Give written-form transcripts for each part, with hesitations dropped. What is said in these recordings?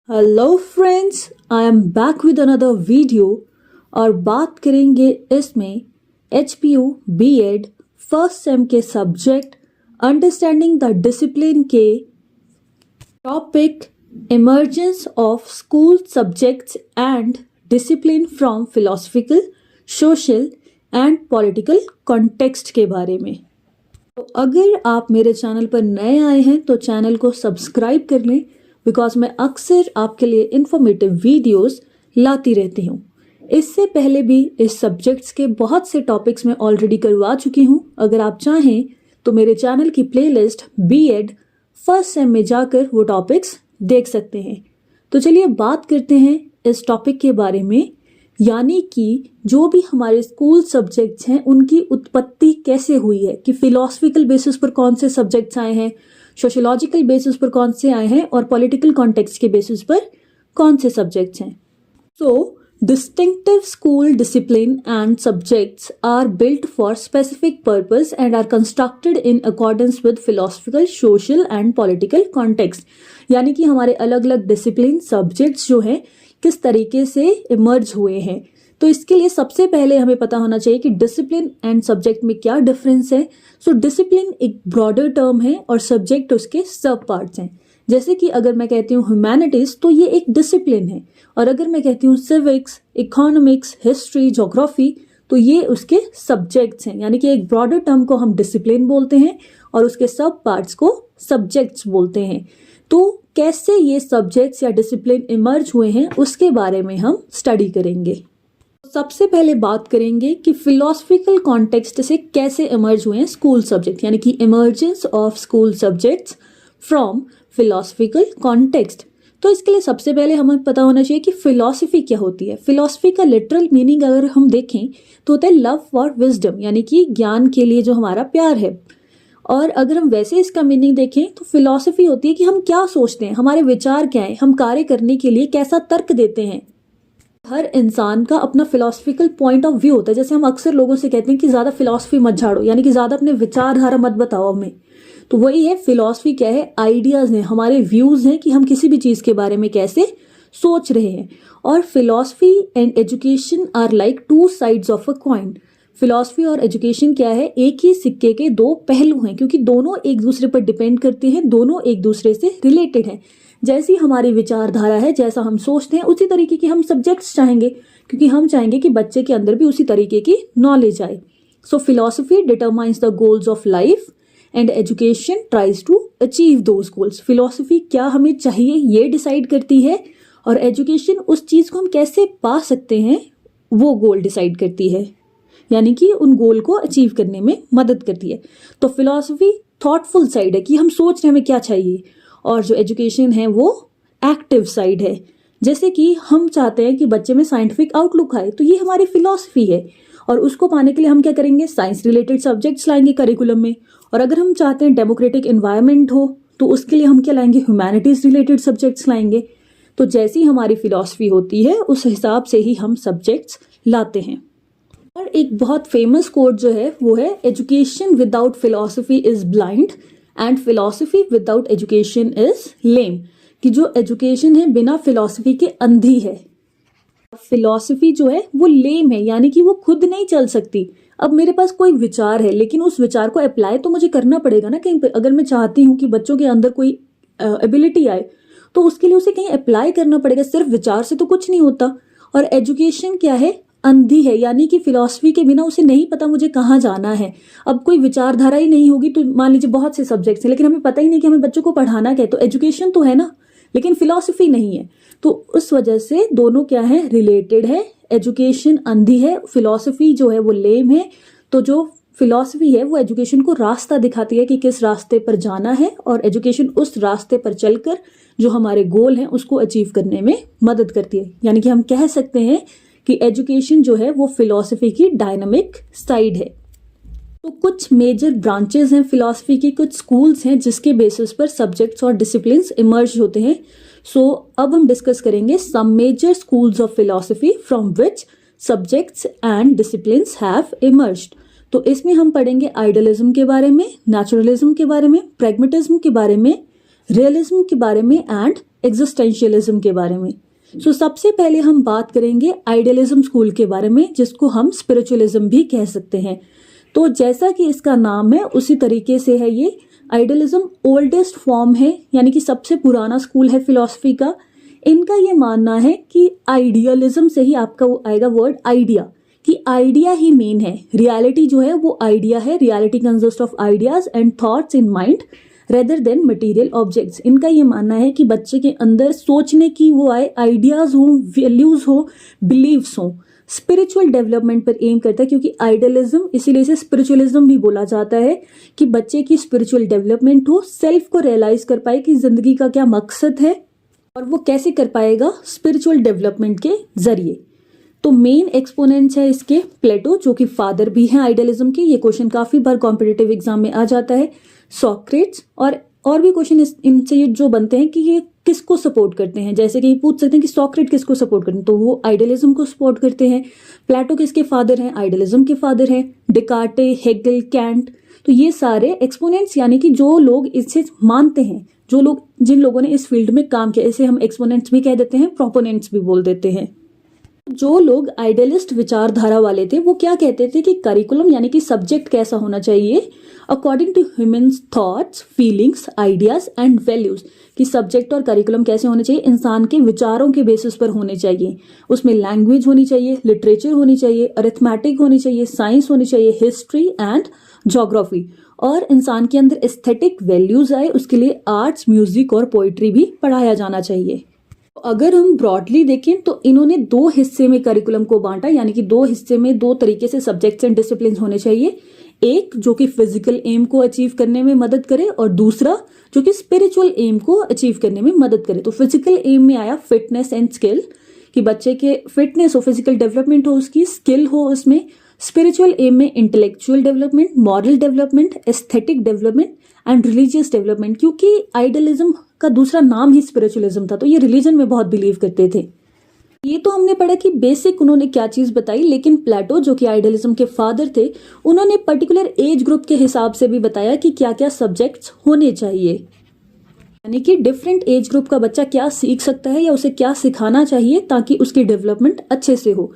Hello friends, I am back with another video और बात करेंगे इसमें HPU B.Ed फर्स्ट सेम के सब्जेक्ट अंडरस्टैंडिंग द डिसिप्लिन के topic emergence of school subjects and discipline from philosophical, social and political context के बारे में। तो अगर आप मेरे चैनल पर नए आए हैं तो चैनल को सब्सक्राइब कर लें, बिकॉज मैं अक्सर आपके लिए इंफॉर्मेटिव वीडियोस लाती रहती हूँ। इससे पहले भी इस सब्जेक्ट्स के बहुत से टॉपिक्स मैं ऑलरेडी करवा चुकी हूँ। अगर आप चाहें तो मेरे चैनल की प्लेलिस्ट B.Ed फर्स्ट सेम में जाकर वो टॉपिक्स देख सकते हैं। तो चलिए बात करते हैं इस टॉपिक के बारे में, यानी कि जो भी हमारे स्कूल सब्जेक्ट्स हैं उनकी उत्पत्ति कैसे हुई है, कि फिलोसफिकल बेसिस पर कौन से सब्जेक्ट्स आए हैं, सोशियोलॉजिकल बेसिस पर कौन से आए हैं और पॉलिटिकल कॉन्टेक्स्ट के बेसिस पर कौन से सब्जेक्ट्स हैं। सो distinctive school discipline and subjects are built for specific purpose and are constructed in accordance with philosophical, social and political context। यानी कि हमारे अलग अलग डिसिप्लिन सब्जेक्ट्स जो हैं किस तरीके से इमर्ज हुए हैं। तो इसके लिए सबसे पहले हमें पता होना चाहिए कि डिसिप्लिन एंड सब्जेक्ट में क्या डिफरेंस है। सो डिसिप्लिन एक ब्रॉडर टर्म है और सब्जेक्ट उसके सब पार्ट्स हैं। जैसे कि अगर मैं कहती हूँ ह्यूमैनिटीज तो ये एक डिसिप्लिन है, और अगर मैं कहती हूँ सिविक्स, इकोनॉमिक्स, हिस्ट्री, ज्योग्राफी तो ये उसके सब्जेक्ट्स हैं। यानी कि एक ब्रॉडर टर्म को हम डिसिप्लिन बोलते हैं और उसके सब पार्ट्स को सब्जेक्ट्स बोलते हैं। तो कैसे ये सब्जेक्ट्स या डिसिप्लिन इमर्ज हुए हैं उसके बारे में हम स्टडी करेंगे। सबसे पहले बात करेंगे कि फिलोसफिकल कॉन्टेक्स्ट से कैसे इमर्ज हुए हैं स्कूल सब्जेक्ट, यानी कि emergence of school subjects from philosophical context. तो इसके लिए सबसे पहले हमें पता होना चाहिए कि फिलॉसफी क्या होती है। फिलॉसफी का लिटरल मीनिंग अगर हम देखें तो होता है लव फॉर विजडम, यानी कि ज्ञान के लिए जो हमारा प्यार है। और अगर हम वैसे इसका मीनिंग देखें तो फिलॉसफी होती है कि हम क्या सोचते हैं, हमारे विचार क्या है, हम कार्य करने के लिए कैसा तर्क देते हैं। हर इंसान का अपना फिलोसफिकल पॉइंट ऑफ व्यू होता है। जैसे हम अक्सर लोगों से कहते हैं कि ज़्यादा फिलॉसफी मत झाड़ो, यानी कि ज़्यादा अपने विचारधारा मत बताओ हमें। तो वही है फिलॉसफी क्या है, आइडियाज़ हैं, हमारे व्यूज़ हैं कि हम किसी भी चीज़ के बारे में कैसे सोच रहे हैं। और philosophy and education are like two sides of a coin. Philosophy और एजुकेशन क्या है, एक ही सिक्के के दो पहलू हैं, क्योंकि दोनों एक दूसरे पर डिपेंड करते हैं, दोनों एक दूसरे से रिलेटेड हैं। जैसी हमारी विचारधारा है, जैसा हम सोचते हैं, उसी तरीके की हम सब्जेक्ट्स चाहेंगे, क्योंकि हम चाहेंगे कि बच्चे के अंदर भी उसी तरीके की नॉलेज आए। So philosophy determines the goals of life and education tries to achieve those goals. Philosophy क्या हमें चाहिए ये डिसाइड करती है, और एजुकेशन उस चीज़ को हम कैसे पा सकते हैं वो गोल डिसाइड करती है, यानी कि उन गोल को अचीव करने में मदद करती है। तो फिलॉसफी थॉटफुल साइड है कि हम सोच रहे हैं हमें क्या चाहिए, और जो एजुकेशन है वो एक्टिव साइड है। जैसे कि हम चाहते हैं कि बच्चे में साइंटिफिक आउटलुक आए, तो ये हमारी फिलॉसफी है, और उसको पाने के लिए हम क्या करेंगे, साइंस रिलेटेड सब्जेक्ट्स लाएंगे करिकुलम में। और अगर हम चाहते हैं डेमोक्रेटिक इन्वायरमेंट हो तो उसके लिए हम क्या लाएंगे, ह्यूमैनिटीज रिलेटेड सब्जेक्ट्स लाएंगे। तो जैसी हमारी फिलॉसफी होती है उस हिसाब से ही हम सब्जेक्ट्स लाते हैं। और एक बहुत फेमस कोट जो है वो है, education without philosophy is blind and philosophy without education is lame. कि जो एजुकेशन है बिना फिलॉसफी के अंधी है, फिलॉसफी जो है वो लेम है, यानी कि वो खुद नहीं चल सकती। अब मेरे पास कोई विचार है, लेकिन उस विचार को अप्लाई तो मुझे करना पड़ेगा ना कहीं पे। अगर मैं चाहती हूँ कि बच्चों के अंदर कोई एबिलिटी आए तो उसके लिए उसे कहीं अप्लाई करना पड़ेगा, सिर्फ विचार से तो कुछ नहीं होता। और एजुकेशन क्या है, अंधी है, यानी कि फिलॉसफी के बिना उसे नहीं पता मुझे कहाँ जाना है। अब कोई विचारधारा ही नहीं होगी तो मान लीजिए बहुत से सब्जेक्ट्स हैं, लेकिन हमें पता ही नहीं कि हमें बच्चों को पढ़ाना क्या है। तो एजुकेशन तो है ना, लेकिन फिलॉसफी नहीं है। तो उस वजह से दोनों क्या है, रिलेटेड है। एजुकेशन अंधी है, फिलॉसफी जो है वो लेम है। तो जो फिलॉसफी है वो एजुकेशन को रास्ता दिखाती है कि किस रास्ते पर जाना है, और एजुकेशन उस रास्ते पर चलकर जो हमारे गोल हैं उसको अचीव करने में मदद करती है। यानी कि हम कह सकते हैं कि एजुकेशन जो है वो फिलॉसफी की डायनामिक साइड है। तो कुछ मेजर ब्रांचेस हैं फिलॉसफी की, कुछ स्कूल्स हैं जिसके बेसिस पर सब्जेक्ट्स और डिसिप्लिन्स इमर्ज होते हैं। सो अब हम डिस्कस करेंगे some major schools of philosophy from which subjects and disciplines have emerged. तो इसमें हम पढ़ेंगे आइडियलिज्म के बारे में, नेचुरलिज्म के बारे में, प्रैग्मेटिज्म के बारे में, रियलिज्म के बारे में एंड एग्जिस्टेंशियलिज्म के बारे में। सबसे पहले हम बात करेंगे आइडियलिज्म स्कूल के बारे में, जिसको हम स्पिरिचुअलिज्म भी कह सकते हैं। तो जैसा कि इसका नाम है उसी तरीके से है ये। आइडियलिज्म ओल्डेस्ट फॉर्म है, यानी कि सबसे पुराना स्कूल है फिलॉसफी का। इनका ये मानना है कि आइडियलिज्म से ही आपका वो आएगा वर्ड आइडिया, कि आइडिया ही मेन है। रियलिटी जो है वो आइडिया है। Reality consist of ideas and thoughts in mind rather than material objects. इनका ये मानना है कि बच्चे के अंदर सोचने की वो आए, आइडियाज हो, वैल्यूज हो, बिलीव्स हो। स्पिरिचुअल डेवलपमेंट पर एम करता है, क्योंकि आइडियलिज्म इसीलिए इसे स्पिरिचुअलिज्म भी बोला जाता है, कि बच्चे की स्पिरिचुअल डेवलपमेंट हो, सेल्फ को रियलाइज कर पाए कि जिंदगी का क्या मकसद है, और वो कैसे कर पाएगा, स्पिरिचुअल डेवलपमेंट के जरिए। तो मेन एक्सपोनेंट्स है इसके प्लेटो, जो कि फादर भी हैं आइडियलिज्म के। ये क्वेश्चन काफी बार कॉम्पिटिटिव एग्जाम में आ जाता है। सॉक्रेट्स और भी क्वेश्चन इनसे ये जो बनते हैं कि ये किसको सपोर्ट करते हैं। जैसे कि पूछ सकते हैं कि सॉक्रेट किसको सपोर्ट करते हैं, तो वो आइडियलिज्म को सपोर्ट करते हैं। प्लेटो किसके फादर हैं, आइडियलिज्म के फादर हैं। डिकार्टे, हेगल, कैंट, तो ये सारे एक्सपोनेंट्स, यानी कि जो लोग इसे मानते हैं, जिन लोगों ने इस फील्ड में काम किया, इसे हम एक्सपोनेंट्स भी कह देते हैं, प्रोपोनेंट्स भी बोल देते हैं। जो लोग आइडियलिस्ट विचारधारा वाले थे वो क्या कहते थे कि करिकुलम यानी कि सब्जेक्ट कैसा होना चाहिए, according to humans thoughts, feelings, ideas and values, कि सब्जेक्ट और करिकुलम कैसे होने चाहिए, इंसान के विचारों के बेसिस पर होने चाहिए। उसमें लैंग्वेज होनी चाहिए, लिटरेचर होनी चाहिए, अरिथमेटिक होनी चाहिए, साइंस होनी चाहिए, हिस्ट्री एंड ज्योग्राफी, और इंसान के अंदर एस्थेटिक वैल्यूज आए उसके लिए आर्ट्स, म्यूजिक और पोइट्री भी पढ़ाया जाना चाहिए। अगर हम ब्रॉडली देखें तो इन्होंने दो हिस्से में करिकुलम को बांटा, यानी कि दो हिस्से में दो तरीके से सब्जेक्ट्स एंड डिसिप्लिन होने चाहिए। एक जो कि फिजिकल एम को अचीव करने में मदद करे, और दूसरा जो कि स्पिरिचुअल एम को अचीव करने में मदद करे। तो फिजिकल एम में आया फिटनेस एंड स्किल, कि बच्चे के फिटनेस हो, फिजिकल डेवलपमेंट हो, उसकी स्किल हो उसमें। स्पिरिचुअल एम में intellectual development, moral development, aesthetic development and religious development, क्योंकि आइडियलिज्म का दूसरा नाम ही स्पिरिचुअलिज्म था, तो ये रिलीजन में बहुत बिलीव करते थे। ये तो हमने पढ़ा कि बेसिक उन्होंने क्या चीज बताई, लेकिन प्लेटो जो कि आइडियलिज्म के फादर थे, उन्होंने पर्टिकुलर एज ग्रुप के हिसाब से भी बताया कि क्या क्या सब्जेक्ट्स होने चाहिए, यानी कि डिफरेंट एज ग्रुप का बच्चा क्या सीख सकता है या उसे क्या सिखाना चाहिए ताकि उसकी डेवलपमेंट अच्छे से हो।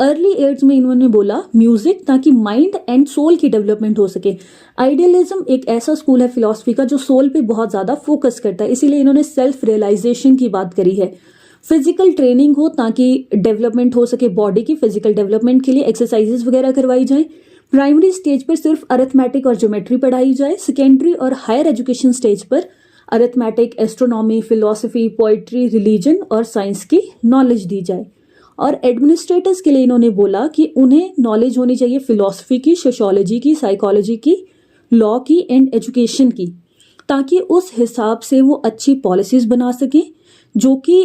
अर्ली एज में इन्होंने बोला म्यूजिक, ताकि माइंड एंड सोल की डेवलपमेंट हो सके। आइडियलिज्म एक ऐसा स्कूल है फिलॉसफी का जो सोल पे बहुत ज्यादा फोकस करता है, इसीलिए इन्होंने सेल्फ रियलाइजेशन की बात करी है। फिजिकल ट्रेनिंग हो ताकि डेवलपमेंट हो सके बॉडी की, फिजिकल डेवलपमेंट के लिए एक्सरसाइजेस वगैरह करवाई जाए। प्राइमरी स्टेज पर सिर्फ अरिथमेटिक और ज्योमेट्री पढ़ाई जाए। सेकेंडरी और हायर एजुकेशन स्टेज पर arithmetic, astronomy, philosophy, poetry, religion और साइंस की नॉलेज दी जाए। और एडमिनिस्ट्रेटर्स के लिए इन्होंने बोला कि उन्हें नॉलेज होनी चाहिए फिलॉसफी की, सोशियोलॉजी की, साइकोलॉजी की, लॉ की एंड एजुकेशन की, ताकि उस हिसाब से वो अच्छी पॉलिसीज बना सकें जो कि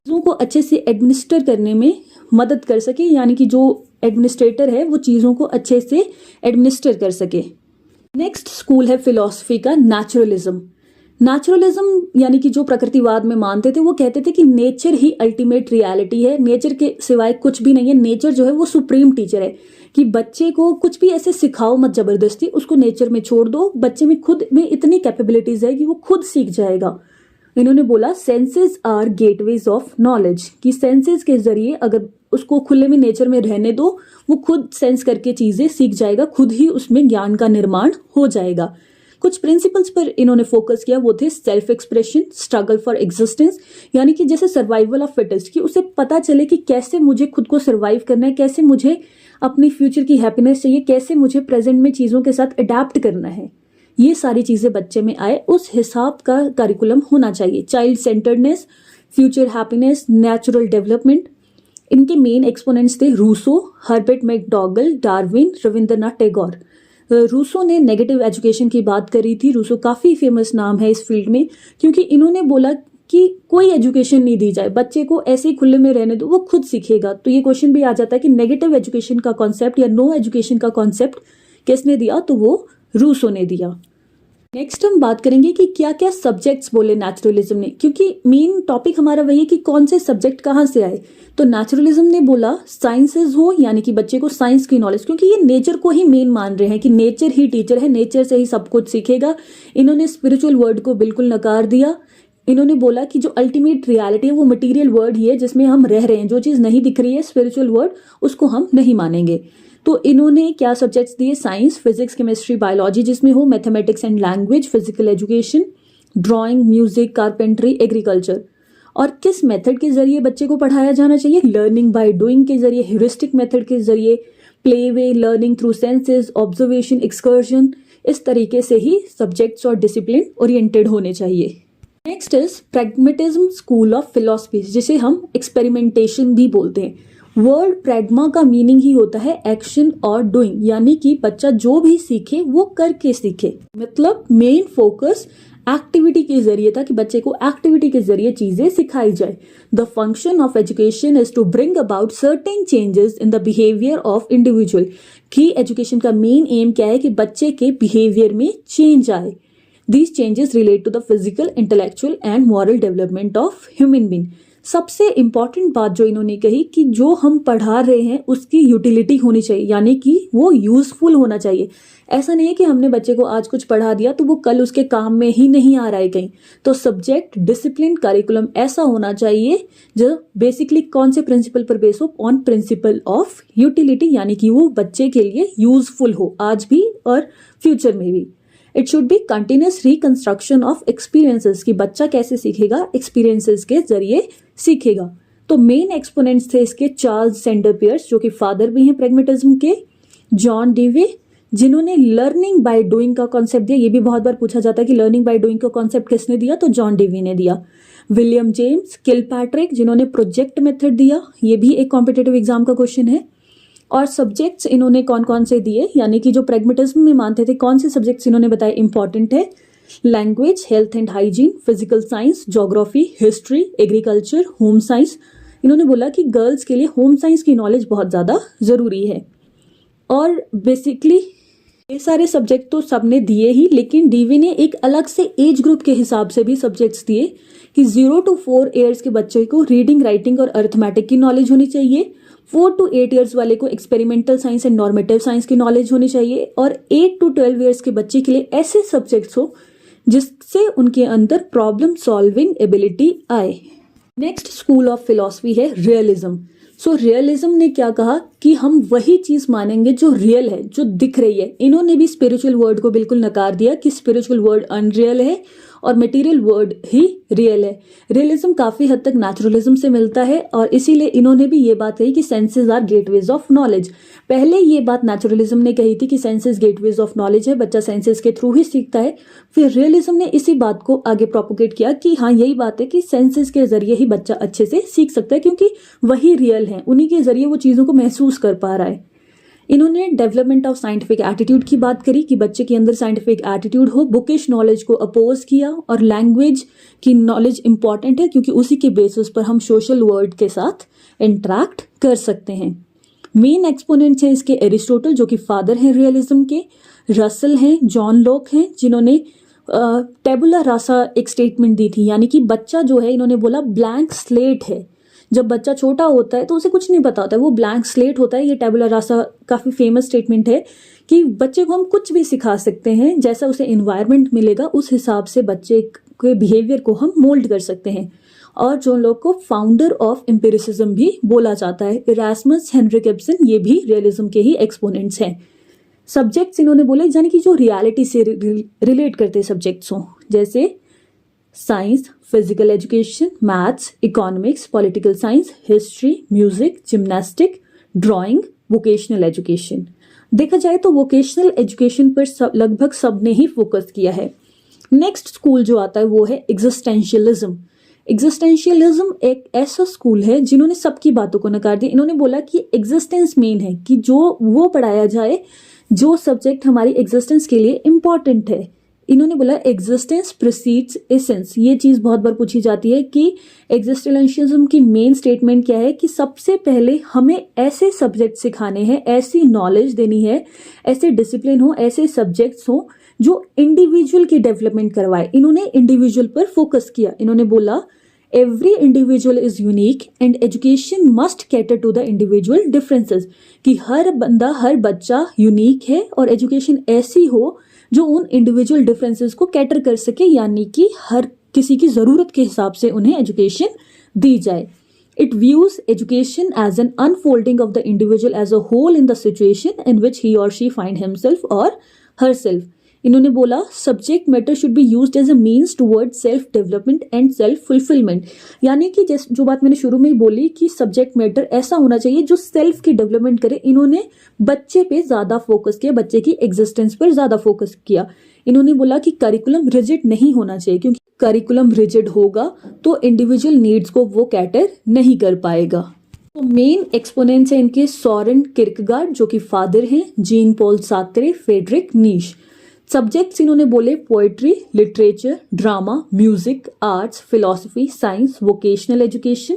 चीज़ों को अच्छे से एडमिनिस्टर करने में मदद कर सके, यानी कि जो एडमिनिस्ट्रेटर है वो चीज़ों को अच्छे से एडमिनिस्टर कर सके। नेक्स्ट स्कूल है फिलॉसफी का नेचुरलिज्म। नेचुरलिज्म यानी कि जो प्रकृतिवाद में मानते थे, वो कहते थे कि नेचर ही अल्टीमेट रियलिटी है, नेचर के सिवाय कुछ भी नहीं है। नेचर जो है वो सुप्रीम टीचर है, कि बच्चे को कुछ भी ऐसे सिखाओ मत जबरदस्ती, उसको नेचर में छोड़ दो। बच्चे में खुद में इतनी कैपेबिलिटीज है कि वो खुद सीख जाएगा। इन्होंने बोला senses are gateways of knowledge, कि सेंसेस के जरिए अगर उसको खुले में नेचर में रहने दो, वो खुद सेंस करके चीजें सीख जाएगा, खुद ही उसमें ज्ञान का निर्माण हो जाएगा। कुछ प्रिंसिपल्स पर इन्होंने फोकस किया, वो थे self expression, struggle for existence, यानी कि जैसे सर्वाइवल ऑफ फिटेस्ट, कि उसे पता चले कि कैसे मुझे खुद को सर्वाइव करना है, कैसे मुझे अपनी फ्यूचर की हैप्पीनेस चाहिए, कैसे मुझे प्रेजेंट में चीजों के साथ अडेप्ट करना है। ये सारी चीजें बच्चे में आए, उस हिसाब का करिकुलम होना चाहिए। Child centredness, future happiness, natural development, इनके मेन एक्सपोनेंट्स थे Rousseau, Herbert McDougall, Darwin, Rabindranath Tagore. Rousseau ने नेगेटिव एजुकेशन की बात करी थी। रूसो काफी फेमस नाम है इस फील्ड में, क्योंकि इन्होंने बोला कि कोई एजुकेशन नहीं दी जाए, बच्चे को ऐसे ही खुले में रहने दो, वो खुद सीखेगा। तो ये क्वेश्चन भी आ जाता है कि नेगेटिव एजुकेशन का कॉन्सेप्ट या नो एजुकेशन का कॉन्सेप्ट किसने दिया, तो वो रूसो ने दिया। नेक्स्ट हम बात करेंगे कि क्या क्या सब्जेक्ट्स बोले नेचुरलिज्म ने, क्योंकि मेन टॉपिक हमारा वही है कि कौन से सब्जेक्ट कहाँ से आए। तो नेचुरलिज्म ने बोला साइंसेज हो, यानी कि बच्चे को साइंस की नॉलेज, क्योंकि ये नेचर को ही मेन मान रहे हैं कि नेचर ही टीचर है, नेचर से ही सब कुछ सीखेगा। इन्होंने स्पिरिचुअल वर्ड को बिल्कुल नकार दिया। इन्होंने बोला कि जो अल्टीमेट रियलिटी है वो मटेरियल वर्ल्ड ही है जिसमें हम रह रहे हैं, जो चीज़ नहीं दिख रही है स्पिरिचुअल वर्ल्ड उसको हम नहीं मानेंगे। तो इन्होंने क्या सब्जेक्ट्स दिए, साइंस, फिजिक्स, केमिस्ट्री, बायोलॉजी जिसमें हो, mathematics and language, physical education, drawing, music, carpentry, agriculture. और किस मेथड के जरिए बच्चे को पढ़ाया जाना चाहिए, लर्निंग बाय डूइंग के जरिए, ह्यूरिस्टिक मेथड के जरिए, play way, learning through senses, observation, excursion, इस तरीके से ही सब्जेक्ट्स और डिसिप्लिन ओरिएंटेड होने चाहिए। Next is pragmatism school of philosophy, जिसे हम एक्सपेरिमेंटेशन भी बोलते हैं। वर्ड प्रैग्मा का मीनिंग ही होता है एक्शन और डूइंग, यानी कि बच्चा जो भी सीखे वो करके सीखे। मतलब मेन फोकस एक्टिविटी के जरिए था कि बच्चे को एक्टिविटी के जरिए चीजें सिखाई जाए। The function of education is to bring about certain changes in the behaviour of individual, कि एजुकेशन का मेन एम क्या है कि बच्चे के बिहेवियर में चेंज आए। These changes relate to the physical, intellectual and moral development of human being. सबसे इंपॉर्टेंट बात जो इन्होंने कही कि जो हम पढ़ा रहे हैं उसकी यूटिलिटी होनी चाहिए, यानी कि वो यूजफुल होना चाहिए। ऐसा नहीं है कि हमने बच्चे को आज कुछ पढ़ा दिया तो वो कल उसके काम में ही नहीं आ रहा है कहीं। तो सब्जेक्ट, डिसिप्लिन, करिकुलम ऐसा होना चाहिए जो बेसिकली कौन से प्रिंसिपल पर बेस हो, ऑन प्रिंसिपल ऑफ यूटिलिटी, यानी कि वो बच्चे के लिए यूजफुल हो आज भी और फ्यूचर में भी। It should be continuous reconstruction of experiences, कि बच्चा कैसे सीखेगा, एक्सपीरियंसेस के जरिए सीखेगा। तो मेन एक्सपोनेंट्स थे इसके चार्ल्स सेंडर पियर्स, जो कि फादर भी हैं प्रैग्मेटिज्म के, जॉन डेवी, जिन्होंने लर्निंग बाय डूइंग का कॉन्सेप्ट दिया। ये भी बहुत बार पूछा जाता है कि लर्निंग बाय डूइंग का कॉन्सेप्ट किसने दिया, तो जॉन डेवी ने दिया। विलियम जेम्स किलपैट्रिक, जिन्होंने प्रोजेक्ट मेथड दिया, ये भी एक कॉम्पिटेटिव एग्जाम का क्वेश्चन है। और सब्जेक्ट्स इन्होंने कौन कौन से दिए, यानी कि जो प्रैग्मेटिज्म में मानते थे कौन से सब्जेक्ट्स इन्होंने बताए इंपॉर्टेंट है, language, health and hygiene, physical science, geography, history, agriculture, home science. इन्होंने बोला कि गर्ल्स के लिए होम साइंस की नॉलेज बहुत ज़्यादा ज़रूरी है। और बेसिकली ये सारे सब्जेक्ट तो सबने दिए ही, लेकिन डीवी ने एक अलग से एज ग्रुप के हिसाब से भी सब्जेक्ट्स दिए कि 0 to 4 ईयर्स के बच्चे को रीडिंग, राइटिंग और अरिथमेटिक की नॉलेज होनी चाहिए, 4 to 8 ईयर्स वाले को experimental science and normative science की नॉलेज होनी चाहिए, और 8 to 12 ईयर्स के बच्चे के लिए ऐसे सब्जेक्ट्स हो जिससे उनके अंदर प्रॉब्लम सॉल्विंग एबिलिटी आए। नेक्स्ट स्कूल ऑफ फिलॉसफी है रियलिज्म। सो रियलिज्म ने क्या कहा कि हम वही चीज मानेंगे जो रियल है, जो दिख रही है। इन्होंने भी स्पिरिचुअल वर्ल्ड को बिल्कुल नकार दिया कि स्पिरिचुअल वर्ल्ड अनरियल है और मटेरियल वर्ल्ड ही रियल है। रियलिज्म काफी हद तक नेचुरलिज्म से मिलता है, और इसीलिए इन्होंने भी ये बात कही कि senses are gateways of knowledge. पहले ये बात नेचुरलिज्म ने कही थी कि सेंसेस गेटवेज ऑफ नॉलेज है, बच्चा सेंसेस के थ्रू ही सीखता है। फिर रियलिज्म ने इसी बात को आगे प्रोपोगेट किया कि हाँ यही बात है कि सेंसेस के जरिए ही बच्चा अच्छे से सीख सकता है, क्योंकि वही रियल है, उन्हीं के जरिए वो चीजों को महसूस कर पा रहा है। इन्होंने डेवलपमेंट ऑफ साइंटिफिक एटीट्यूड की बात करी कि बच्चे के अंदर साइंटिफिक एटीट्यूड हो, बुकिश नॉलेज को अपोज किया, और लैंग्वेज की नॉलेज इंपॉर्टेंट है क्योंकि उसी के बेसिस पर हम सोशल वर्ल्ड के साथ इंटरेक्ट कर सकते हैं। मेन एक्सपोनेंट्स हैं इसके एरिस्टोटल, जो कि फादर हैं रियलिज्म के, रसल हैं, जॉन लॉक हैं, जिन्होंने टेबुला रासा एक स्टेटमेंट दी थी, यानी कि बच्चा जो है, इन्होंने बोला ब्लैंक स्लेट है। जब बच्चा छोटा होता है तो उसे कुछ नहीं पता होता है, वो ब्लैंक स्लेट होता है। ये टेबुला रासा काफ़ी फेमस स्टेटमेंट है कि बच्चे को हम कुछ भी सिखा सकते हैं, जैसा उसे इन्वायरमेंट मिलेगा उस हिसाब से बच्चे के बिहेवियर को हम मोल्ड कर सकते हैं। और जो लोग को फाउंडर ऑफ एम्पिरिसिज्म भी बोला जाता है, इरास्मस हेनरिक इब्सन, ये भी रियलिज्म के ही एक्सपोनेंट्स हैं। सब्जेक्ट्स इन्होंने बोले यानी कि जो रियलिटी से रिलेट करते सब्जेक्ट्स हों, जैसे science, physical education, maths, economics, political science, history, music, gymnastic, drawing, vocational education. देखा जाए तो वोकेशनल एजुकेशन पर लगभग सबने ही फोकस किया है। नेक्स्ट स्कूल जो आता है वो है एग्जिस्टेंशियलिज्म। एग्जिस्टेंशियलिज्म एक ऐसा स्कूल है जिन्होंने सबकी बातों को नकार दिया। इन्होंने बोला कि एग्जिस्टेंस मेन है, कि जो वो पढ़ाया जाए जो सब्जेक्ट हमारी एग्जिस्टेंस के लिए इम्पॉर्टेंट है। इन्होंने बोला एग्जिस्टेंस प्रीसीड्स एसेंस। ये चीज बहुत बार पूछी जाती है कि एग्जिस्टेंशियलिज्म की मेन स्टेटमेंट क्या है, कि सबसे पहले हमें ऐसे सब्जेक्ट सिखाने हैं, ऐसी नॉलेज देनी है, ऐसे डिसिप्लिन हो, ऐसे सब्जेक्ट्स हो जो इंडिविजुअल की डेवलपमेंट करवाए। इन्होंने इंडिविजुअल पर फोकस किया। इन्होंने बोला every individual is unique and education must cater to the individual differences, कि हर बंदा, हर बच्चा यूनिक है और एजुकेशन ऐसी हो जो उन इंडिविजुअल डिफरेंसेस को कैटर कर सके, यानी कि हर किसी की ज़रूरत के हिसाब से उन्हें एजुकेशन दी जाए। It views education as an unfolding of the individual as a whole in the situation in which he or she find himself or herself. इन्होंने बोला subject matter should be used as a means toward self development and self fulfilment. यानी कि जो बात मैंने शुरू में ही बोली कि सब्जेक्ट मैटर ऐसा होना चाहिए जो सेल्फ की डेवलपमेंट करे, इन्होंने बच्चे पे ज़्यादा फोकस किया, बच्चे की एग्जिस्टेंस पर ज़्यादा फोकस किया। इन्होंने बोला कि करिकुलम रिजिड नहीं होना चाहिए, क्योंकि करिकुलम रिजिड होगा तो इंडिविजुअल नीड्स को वो कैटर नहीं कर पाएगा। तो मेन एक्सपोनेंट्स हैं इनके सोरेन किर्कगार्ड जो कि फादर हैं, जीन पॉल सार्त्रे, फ्रेडरिक नीश। सब्जेक्ट्स इन्होंने बोले poetry, literature, drama, music, arts, philosophy, science, vocational education,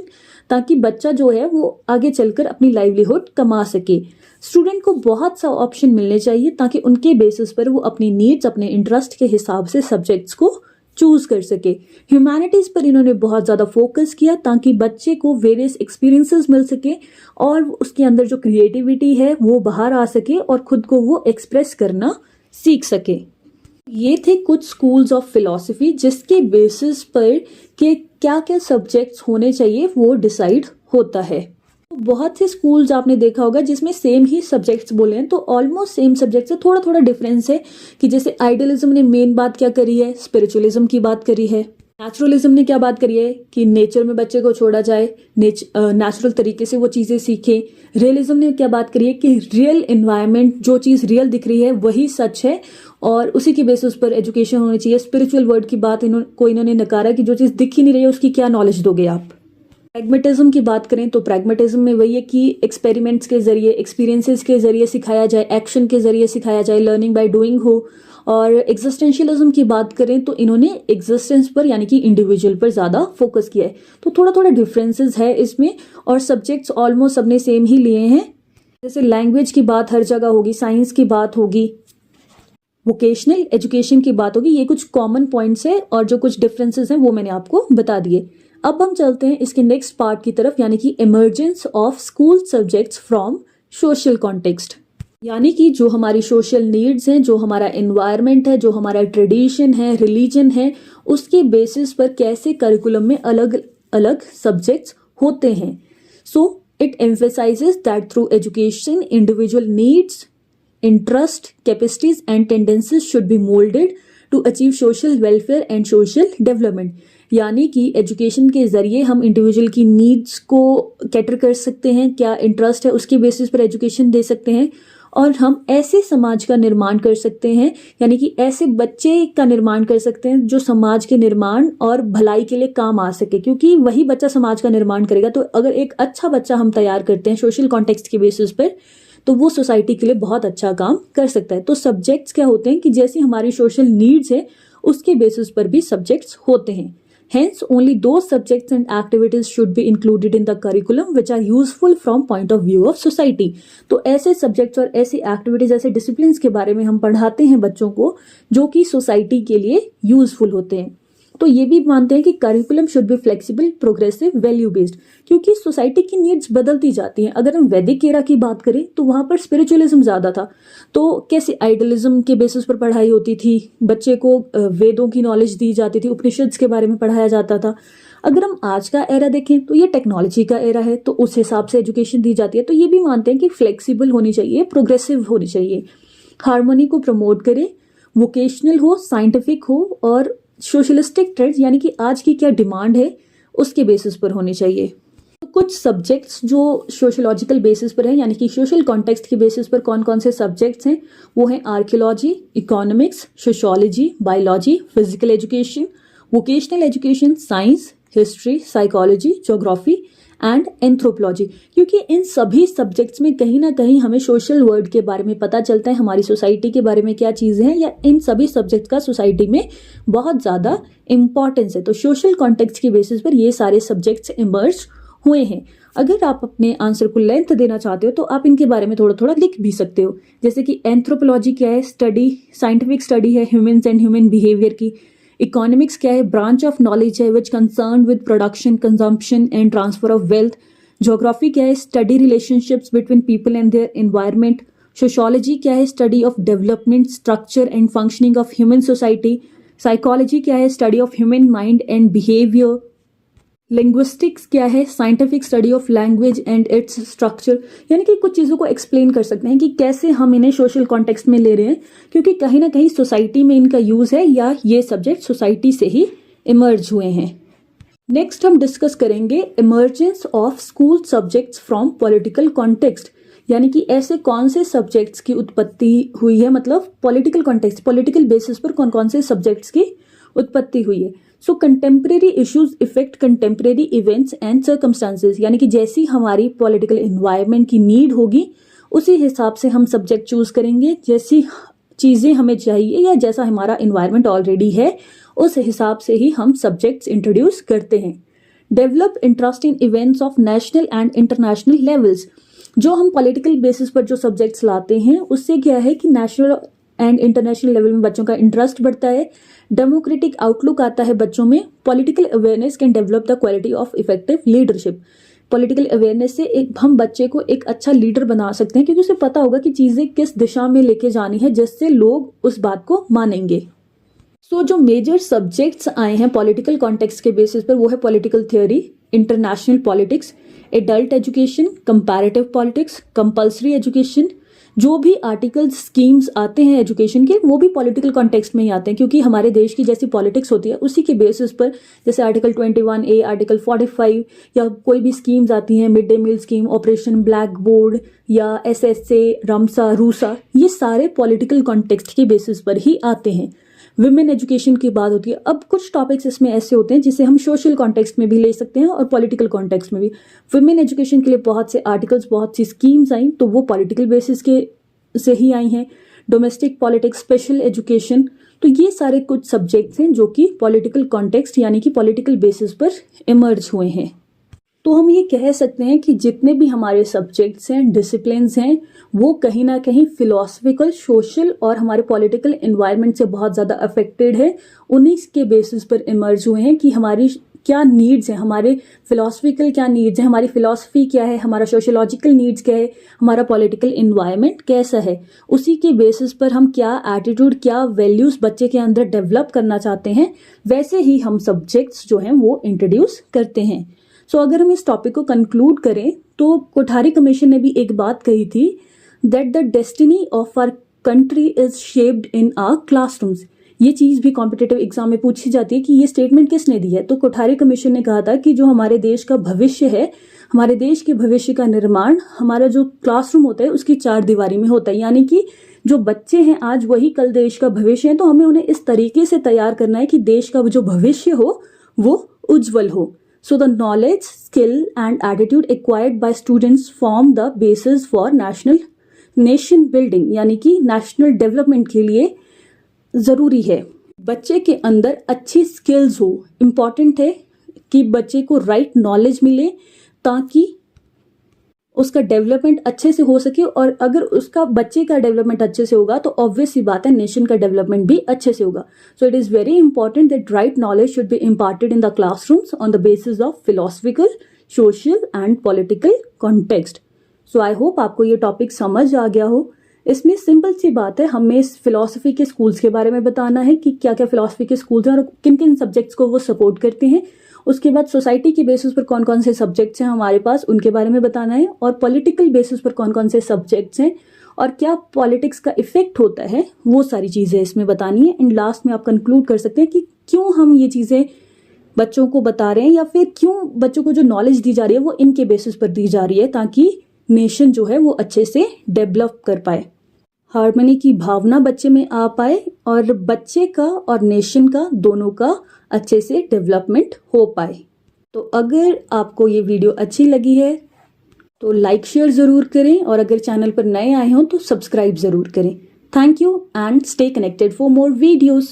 ताकि बच्चा जो है वो आगे चलकर अपनी लाइवलीहुड कमा सके। स्टूडेंट को बहुत सा ऑप्शन मिलने चाहिए ताकि उनके बेसिस पर वो अपनी नीड्स, अपने इंटरेस्ट के हिसाब से सब्जेक्ट्स को चूज कर सके। ह्यूमैनिटीज पर इन्होंने बहुत ज़्यादा फोकस किया ताकि बच्चे को वेरियस एक्सपीरियंसेस मिल सके और उसके अंदर जो क्रिएटिविटी है वो बाहर आ सके और खुद को वो एक्सप्रेस करना सीख सके। ये थे कुछ स्कूल्स ऑफ फिलॉसफी जिसके बेसिस पर कि क्या क्या सब्जेक्ट्स होने चाहिए वो डिसाइड होता है। बहुत से स्कूल्स आपने देखा होगा जिसमें सेम ही सब्जेक्ट्स बोले हैं, तो ऑलमोस्ट सेम सब्जेक्ट से थोड़ा थोड़ा डिफरेंस है कि जैसे आइडियलिज्म ने मेन बात क्या करी है, स्पिरिचुअलिज्म की बात करी है। नेचुरलिज्म ने क्या बात करी है कि नेचर में बच्चे को छोड़ा जाए, नेचुरल तरीके से वो चीज़ें सीखे। रियलिज्म ने क्या बात करी है कि रियल इन्वायरमेंट, जो चीज़ रियल दिख रही है वही सच है और उसी की बेसिस पर एजुकेशन होनी चाहिए। स्पिरिचुअल वर्ड की बात इन्होंने नकारा कि जो चीज़ दिख ही नहीं रही है उसकी क्या नॉलेज दोगे आप। प्रैग्मेटिज्म की बात करें तो प्रैग्मेटिज्म में वही है कि एक्सपेरिमेंट्स के जरिए, एक्सपीरियंसेस के जरिए सिखाया जाए, एक्शन के जरिए सिखाया जाए, लर्निंग बाय डूइंग हो। और एग्जिस्टेंशियलिज्म की बात करें तो इन्होंने एग्जिस्टेंस पर यानी कि इंडिविजुअल पर ज़्यादा फोकस किया है। तो थोड़ा थोड़ा डिफरेंसेस है इसमें और सब्जेक्ट्स ऑलमोस्ट सबने सेम ही लिए हैं। जैसे लैंग्वेज की बात हर जगह होगी, साइंस की बात होगी, वोकेशनल एजुकेशन की बात होगी। ये कुछ कॉमन पॉइंट्स है और जो कुछ डिफरेंसेस हैं वो मैंने आपको बता दिए। अब हम चलते हैं इसके नेक्स्ट पार्ट की तरफ, यानी कि emergence of school subjects from social context. यानी कि जो हमारी सोशल नीड्स हैं, जो हमारा एनवायरनमेंट है, जो हमारा ट्रेडिशन है, रिलीजन है, उसके बेसिस पर कैसे करिकुलम में अलग अलग सब्जेक्ट्स होते हैं। So it emphasises that through education individual needs, interest, capacities and tendencies should be moulded to achieve social welfare and social development. यानी कि एजुकेशन के ज़रिए हम इंडिविजुअल की नीड्स को कैटर कर सकते हैं, क्या इंटरेस्ट है उसके बेसिस पर एजुकेशन दे सकते हैं और हम ऐसे समाज का निर्माण कर सकते हैं, यानी कि ऐसे बच्चे का निर्माण कर सकते हैं जो समाज के निर्माण और भलाई के लिए काम आ सके, क्योंकि वही बच्चा समाज का निर्माण करेगा। तो अगर एक अच्छा बच्चा हम तैयार करते हैं सोशल कॉन्टेक्स्ट के बेसिस पर तो वो सोसाइटी के लिए बहुत अच्छा काम कर सकता है। तो सब्जेक्ट्स क्या होते हैं कि जैसी हमारी सोशल नीड्स है उसके बेसिस पर भी सब्जेक्ट्स होते हैं। Hence, only those subjects and activities should be included in the curriculum which are useful from point of view of society. तो ऐसे सब्जेक्ट्स और ऐसी एक्टिविटीज, ऐसे डिसिप्लिन्स के बारे में हम पढ़ाते हैं बच्चों को जो कि सोसाइटी के लिए यूजफुल होते हैं। तो ये भी मानते हैं कि curriculum should be flexible, progressive, value based, क्योंकि सोसाइटी की नीड्स बदलती जाती हैं। अगर हम वैदिक एरा की बात करें तो वहाँ पर स्पिरिचुअलिज्म ज़्यादा था, तो कैसे आइडियलिज्म के बेसिस पर पढ़ाई होती थी, बच्चे को वेदों की नॉलेज दी जाती थी, उपनिषद्स के बारे में पढ़ाया जाता था। अगर हम आज का एरा देखें तो ये टेक्नोलॉजी का एरा है, तो उस हिसाब से एजुकेशन दी जाती है। तो ये भी मानते हैं कि फ्लेक्सिबल होनी चाहिए, प्रोग्रेसिव होनी चाहिए, हार्मोनी को प्रमोट करे, वोकेशनल हो, साइंटिफिक हो और सोशलिस्टिक ट्रेंड्स यानी कि आज की क्या डिमांड है उसके बेसिस पर होनी चाहिए। तो कुछ सब्जेक्ट्स जो सोशोलॉजिकल बेसिस पर है, यानी कि सोशल कॉन्टेक्स्ट के बेसिस पर कौन कौन से सब्जेक्ट्स हैं, वो हैं archaeology, economics, sociology, biology, physical education, vocational education, science, history, psychology, geography and anthropology. क्योंकि इन सभी सब्जेक्ट्स में कहीं ना कहीं हमें सोशल वर्ल्ड के बारे में पता चलता है, हमारी सोसाइटी के बारे में क्या चीज़ें हैं, या इन सभी सब्जेक्ट का सोसाइटी में बहुत ज़्यादा इंपॉर्टेंस है। तो सोशल कॉन्टेक्स्ट के बेसिस पर ये सारे सब्जेक्ट्स इमर्ज हुए हैं। अगर आप अपने आंसर को लेंथ देना चाहते हो तो आप इनके बारे में थोड़ा थोड़ा लिख भी सकते हो। जैसे कि एंथ्रोपोलॉजी क्या है, स्टडी, साइंटिफिक स्टडी है ह्यूमन्स एंड ह्यूमन बिहेवियर की। इकोनॉमिक्स क्या है, ब्रांच ऑफ नॉलेज है which concern with production, consumption and transfer of wealth. Geography क्या है, study relationships between people and their environment. Sociology क्या है, study of development, structure and functioning of human society. Psychology क्या है, study of human mind and behaviour. Linguistics क्या है, scientific study of language and its structure, यानी कि कुछ चीज़ों को एक्सप्लेन कर सकते हैं कि कैसे हम इन्हें सोशल कॉन्टेक्स्ट में ले रहे हैं, क्योंकि कहीं ना कहीं सोसाइटी में इनका यूज़ है या ये सब्जेक्ट सोसाइटी से ही इमर्ज हुए हैं। नेक्स्ट हम डिस्कस करेंगे emergence of school subjects from political context, यानी कि ऐसे कौन से सब्जेक्ट्स की उत्पत्ति हुई है, मतलब पॉलिटिकल कॉन्टेक्स्ट, पॉलिटिकल बेसिस पर कौन कौन से सब्जेक्ट्स की उत्पत्ति हुई है। So contemporary issues effect contemporary events and circumstances, यानी कि जैसी हमारी पॉलिटिकल एनवायरनमेंट की नीड होगी उसी हिसाब से हम सब्जेक्ट चूज करेंगे, जैसी चीज़ें हमें चाहिए या जैसा हमारा इन्वायरमेंट ऑलरेडी है उस हिसाब से ही हम सब्जेक्ट्स इंट्रोड्यूस करते हैं। Develop interest in events of national and international levels, जो हम पॉलिटिकल बेसिस पर जो सब्जेक्ट्स लाते हैं उससे क्या है कि नेशनल एंड इंटरनेशनल लेवल में बच्चों का इंटरेस्ट बढ़ता है, डेमोक्रेटिक आउटलुक आता है बच्चों में, political awareness can develop the quality of effective leadership. Political awareness से हम बच्चे को एक अच्छा लीडर बना सकते हैं, क्योंकि उसे पता होगा कि चीज़ें किस दिशा में लेके जानी है जिससे लोग उस बात को मानेंगे। सो जो मेजर सब्जेक्ट्स आए हैं पॉलिटिकल कॉन्टेक्स्ट के बेसिस पर वो है political theory, international politics, adult education, comparative politics, compulsory education. जो भी आर्टिकल्स स्कीम्स आते हैं एजुकेशन के वो भी पॉलिटिकल कॉन्टेक्स्ट में ही आते हैं, क्योंकि हमारे देश की जैसी पॉलिटिक्स होती है उसी के बेसिस पर, जैसे आर्टिकल 21A, आर्टिकल 45 या कोई भी स्कीम्स आती हैं, mid day meal scheme, operation black board या SSA, रमसा, रूसा, ये सारे पॉलिटिकल कॉन्टेक्स्ट के बेसिस पर ही आते हैं। विमेन एजुकेशन की बात होती है। अब कुछ टॉपिक्स इसमें ऐसे होते हैं जिसे हम सोशल कॉन्टेक्स्ट में भी ले सकते हैं और पॉलिटिकल कॉन्टेक्स्ट में भी। विमेन एजुकेशन के लिए बहुत से आर्टिकल्स, बहुत सी स्कीम्स आई, तो वो पॉलिटिकल बेसिस के से ही आई हैं। डोमेस्टिक पॉलिटिक्स, स्पेशल एजुकेशन, तो ये सारे कुछ सब्जेक्ट्स हैं जो कि पॉलिटिकल कॉन्टेक्स्ट यानी कि पॉलिटिकल बेसिस पर इमर्ज हुए हैं। तो हम ये कह सकते हैं कि जितने भी हमारे सब्जेक्ट्स हैं, डिसिप्लिन्स हैं, वो कहीं ना कहीं फिलोसफिकल, सोशल और हमारे पॉलिटिकल एनवायरनमेंट से बहुत ज़्यादा अफेक्टेड है। उन्हीं के बेसिस पर इमर्ज हुए हैं कि हमारी क्या नीड्स हैं, हमारे फिलोसफिकल क्या नीड्स हैं, हमारी फिलोसफी क्या है, हमारा सोशोलॉजिकल नीड्स क्या है, हमारा पॉलिटिकल एनवायरनमेंट कैसा है। उसी के बेसिस पर हम क्या एटीट्यूड, क्या वैल्यूज़ बच्चे के अंदर डेवलप करना चाहते हैं, वैसे ही हम सब्जेक्ट्स जो हैं वो इंट्रोड्यूस करते हैं। सो अगर हम इस टॉपिक को कंक्लूड करें तो कोठारी कमीशन ने भी एक बात कही थी, that the destiny of our country is shaped in our classrooms. ये चीज़ भी कॉम्पिटिटिव एग्जाम में पूछी जाती है कि ये स्टेटमेंट किसने दी है, तो कोठारी कमीशन ने कहा था कि जो हमारे देश का भविष्य है, हमारे देश के भविष्य का निर्माण हमारा जो क्लासरूम होता है उसकी चार दीवारी में होता है, यानी कि जो बच्चे हैं आज वही कल देश का भविष्य है। तो हमें उन्हें इस तरीके से तैयार करना है कि देश का जो भविष्य हो वो उज्जवल हो। So the knowledge, skill and attitude acquired by students form the basis for nation building, यानी कि नेशनल डेवलपमेंट के लिए ज़रूरी है बच्चे के अंदर अच्छी स्किल्स हो। इम्पॉर्टेंट है कि बच्चे को राइट नॉलेज मिले ताकि उसका डेवलपमेंट अच्छे से हो सके, और अगर उसका बच्चे का डेवलपमेंट अच्छे से होगा तो ऑब्वियस सी बात है नेशन का डेवलपमेंट भी अच्छे से होगा। So it is very important that right knowledge should be imparted in the classrooms on the basis of philosophical, social and political context. So I hope आपको ये टॉपिक समझ आ गया हो। इसमें सिंपल सी बात है, हमें फिलोसफी के स्कूल्स के बारे में बताना है कि क्या क्या फिलोसफी के स्कूल्स हैं और किन किन सब्जेक्ट्स को वो सपोर्ट करते हैं। उसके बाद सोसाइटी के बेसिस पर कौन कौन से सब्जेक्ट्स हैं हमारे पास उनके बारे में बताना है, और पॉलिटिकल बेसिस पर कौन कौन से सब्जेक्ट्स हैं और क्या पॉलिटिक्स का इफेक्ट होता है, वो सारी चीज़ें इसमें बतानी है। एंड लास्ट में आप कंक्लूड कर सकते हैं कि क्यों हम ये चीज़ें बच्चों को बता रहे हैं, या फिर क्यों बच्चों को जो नॉलेज दी जा रही है वो इनके बेसिस पर दी जा रही है, ताकि नेशन जो है वो अच्छे से डेवलप कर पाए, हार्मनी की भावना बच्चे में आ पाए और बच्चे का और नेशन का दोनों का अच्छे से डेवलपमेंट हो पाए। तो अगर आपको ये वीडियो अच्छी लगी है तो लाइक शेयर ज़रूर करें, और अगर चैनल पर नए आए हों तो सब्सक्राइब ज़रूर करें। Thank you and stay connected for more videos.